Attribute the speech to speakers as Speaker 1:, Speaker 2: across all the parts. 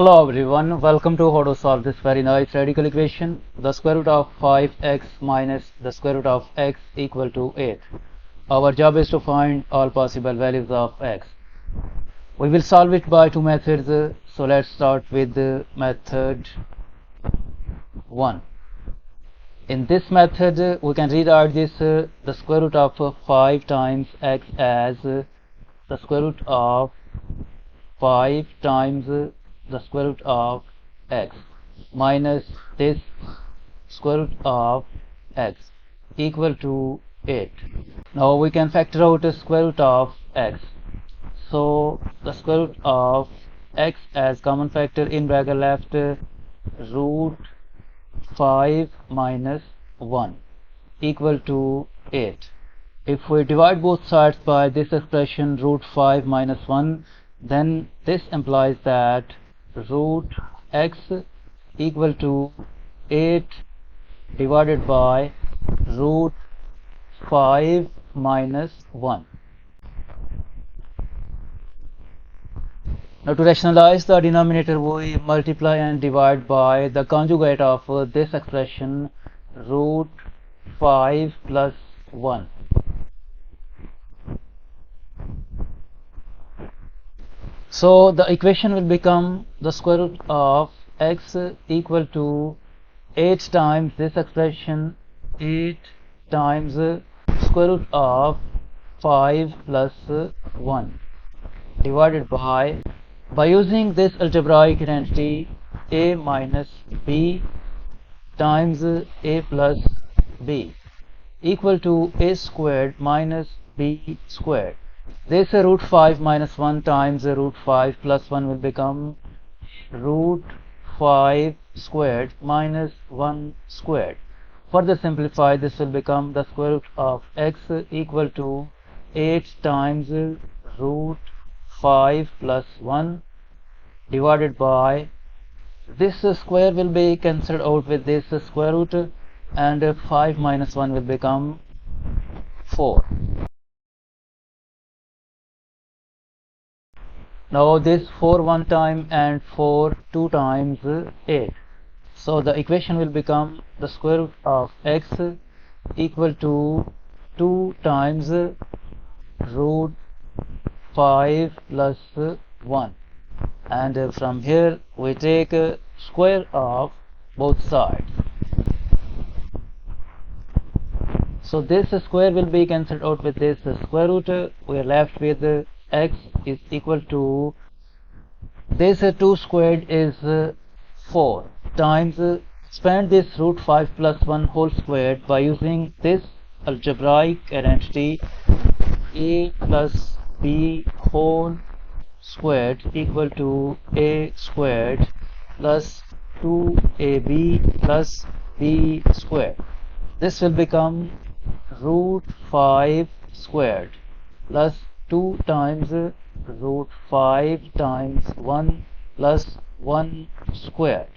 Speaker 1: Hello everyone, welcome to how to solve this very nice radical equation. The square root of 5x minus the square root of x equal to 8. Our job is to find all possible values of x. We will solve it by two methods. So let's start with method 1. In this method we can rewrite this the square root of 5 times x as the square root of 5 times the square root of x minus this square root of x equal to 8. Now we can factor out the square root of x. So the square root of x as common factor, in bracket left root 5 minus 1 equal to 8. If we divide both sides by this expression root 5 minus 1, then this implies that root x equal to 8 divided by root 5 minus 1. Now to rationalize the denominator, we multiply and divide by the conjugate of this expression root 5 plus 1. So the equation will become the square root of x equal to 8 times this expression, 8 times square root of 5 plus 1 divided by using this algebraic identity a minus b times a plus b equal to a squared minus b squared. This root 5 minus 1 times root 5 plus 1 will become root 5 squared minus 1 squared. Further simplify, this will become the square root of x equal to 8 times root 5 plus 1 divided by this square will be cancelled out with this square root, and 5 minus 1 will become 4. Now this 4 one time and 4 two times 8. So the equation will become the square root of x equal to 2 times root 5 plus 1. And from here we take square of both sides. So this square will be cancelled out with this square root. We are left with x is equal to this 2 squared is 4 times expand this root 5 plus 1 whole squared by using this algebraic identity a plus b whole squared equal to a squared plus 2ab plus b squared. This will become root 5 squared plus 2 times root 5 times 1 plus 1 squared.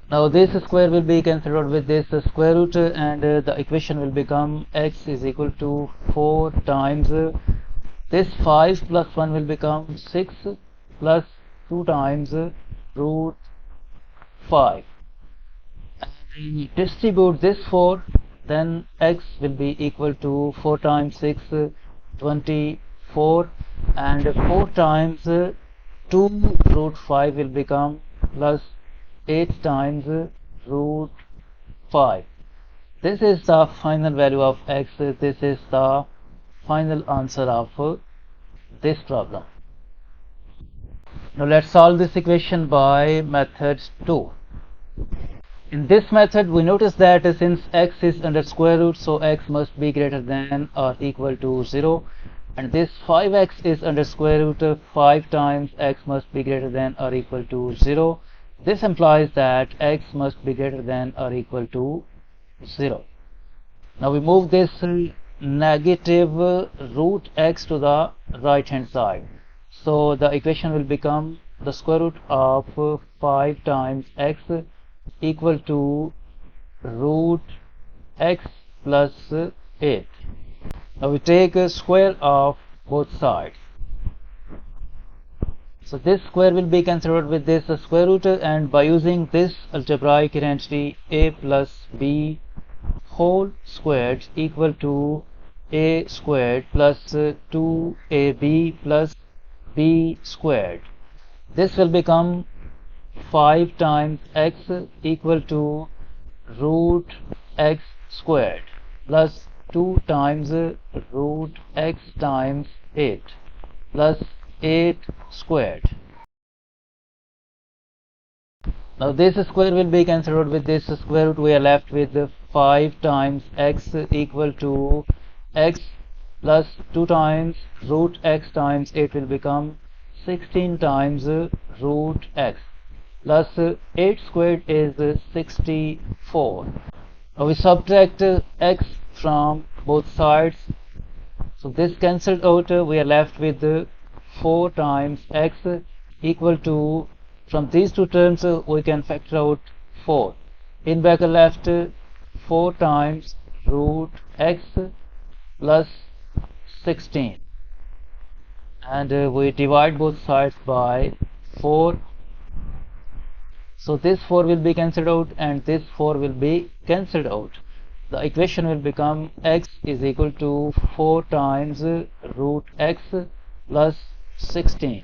Speaker 1: Now this square will be cancelled out with this square root, and the equation will become x is equal to 4 times this 5 plus 1 will become 6 plus 2 times root 5, and we distribute this 4, then x will be equal to 4 times 6 24, and 4 times 2 root 5 will become plus 8 times root 5. This is the final value of x. This is the final answer of this problem. Now let's solve this equation by method 2. In this method we notice that since x is under square root, so x must be greater than or equal to 0, and this 5x is under square root, 5 times x must be greater than or equal to 0. This implies that x must be greater than or equal to 0. Now we move this negative root x to the right hand side. So the equation will become the square root of 5 times x equal to root x plus 8. Now we take a square of both sides. So this square will be cancelled with this square root, and by using this algebraic identity a plus b whole squared equal to a squared plus 2ab plus b squared, this will become 5 times x equal to root x squared plus 2 times root x times 8 plus 8 squared. Now this square will be cancelled with this square root. We are left with 5 times x equal to x plus 2 times root x times 8 will become 16 times root x plus 8 squared is 64. Now we subtract x from both sides, so this cancelled out. We are left with 4 times x equal to, from these two terms we can factor out 4. In bracket left 4 times root x plus 16, and we divide both sides by 4. So this 4 will be cancelled out and this 4 will be cancelled out. The equation will become x is equal to 4 times root x plus 16.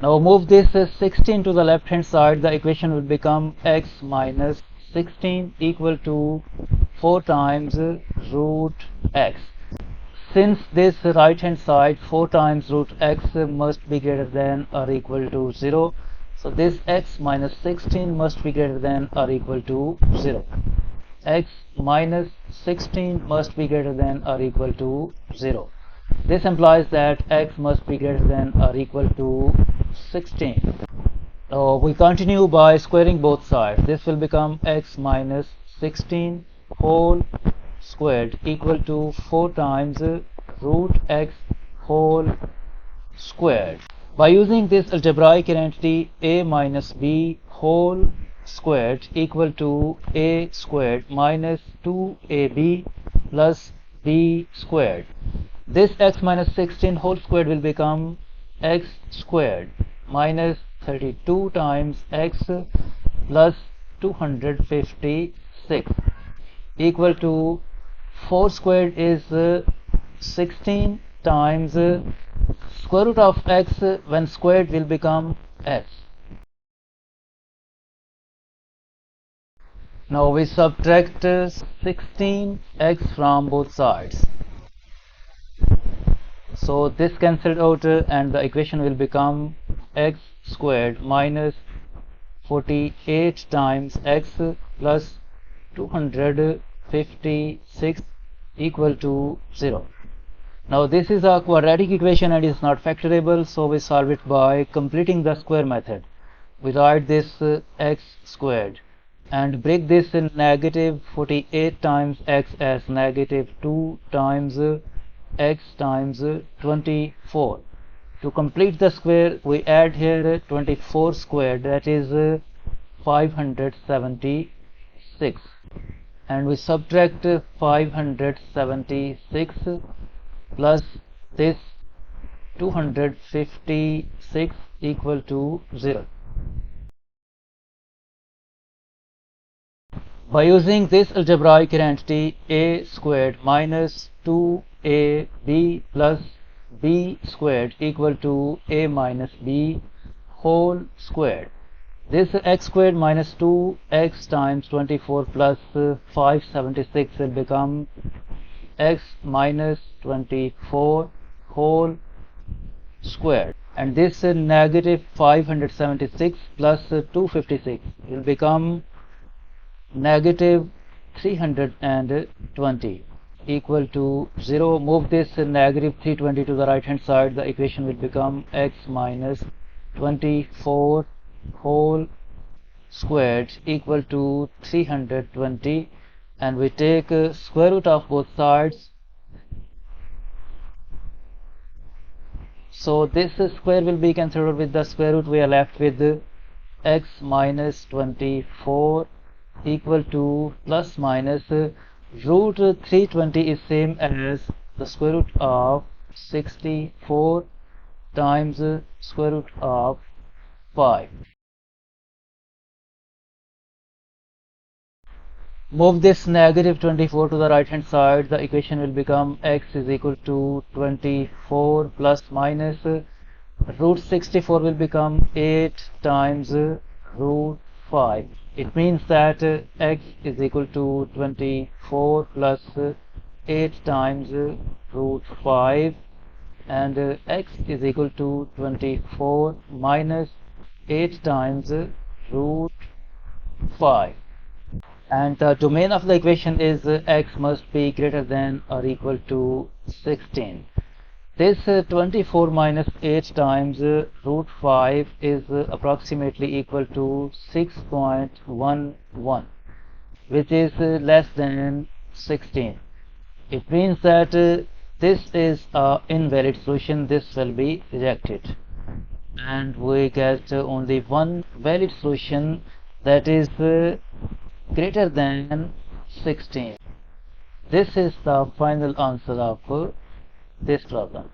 Speaker 1: Now move this 16 to the left hand side. The equation will become x minus 16 equal to 4 times root x. Since this right hand side 4 times root x must be greater than or equal to 0, so this x minus 16 must be greater than or equal to 0. X minus 16 must be greater than or equal to 0. This implies that x must be greater than or equal to 16. Now we continue by squaring both sides. This will become x minus 16 whole squared equal to 4 times root x whole squared. By using this algebraic identity a minus b whole squared equal to a squared minus 2ab plus b squared, this x minus 16 whole squared will become x squared minus 32 times x plus 256 equal to 4 squared is 16 times square root of x when squared will become s. Now we subtract 16x from both sides. So this cancelled out and the equation will become x squared minus 48 times x plus 256 equal to 0. Now this is a quadratic equation and is not factorable, so we solve it by completing the square method. We write this x squared and break this in negative 48 times x as negative 2 times x times 24. To complete the square we add here 24 squared, that is 576, and we subtract 576 plus this 256 equal to 0. By using this algebraic identity a squared minus 2ab plus b squared equal to a minus b whole squared, this x squared minus 2x times 24 plus 576 will become x minus 24 whole squared, and this negative 576 plus 256 will become negative 320 equal to 0. Move this negative 320 to the right hand side. The equation will become x minus 24 whole squared equal to 320, and we take square root of both sides. So this square will be cancelled with the square root. We are left with x minus 24 equal to plus minus root 320 is same as the square root of 64 times square root of 5. Move this negative 24 to the right hand side. The equation will become x is equal to 24 plus minus root 64 will become 8 times root 5. It means that x is equal to 24 plus 8 times root 5, and x is equal to 24 minus 8 times root 5. And the domain of the equation is x must be greater than or equal to 16. This 24 minus 8 times root 5 is approximately equal to 6.11, which is less than 16. It means that this is an invalid solution. This will be rejected, and we get only one valid solution, that is greater than 16. This is the final answer of this problem.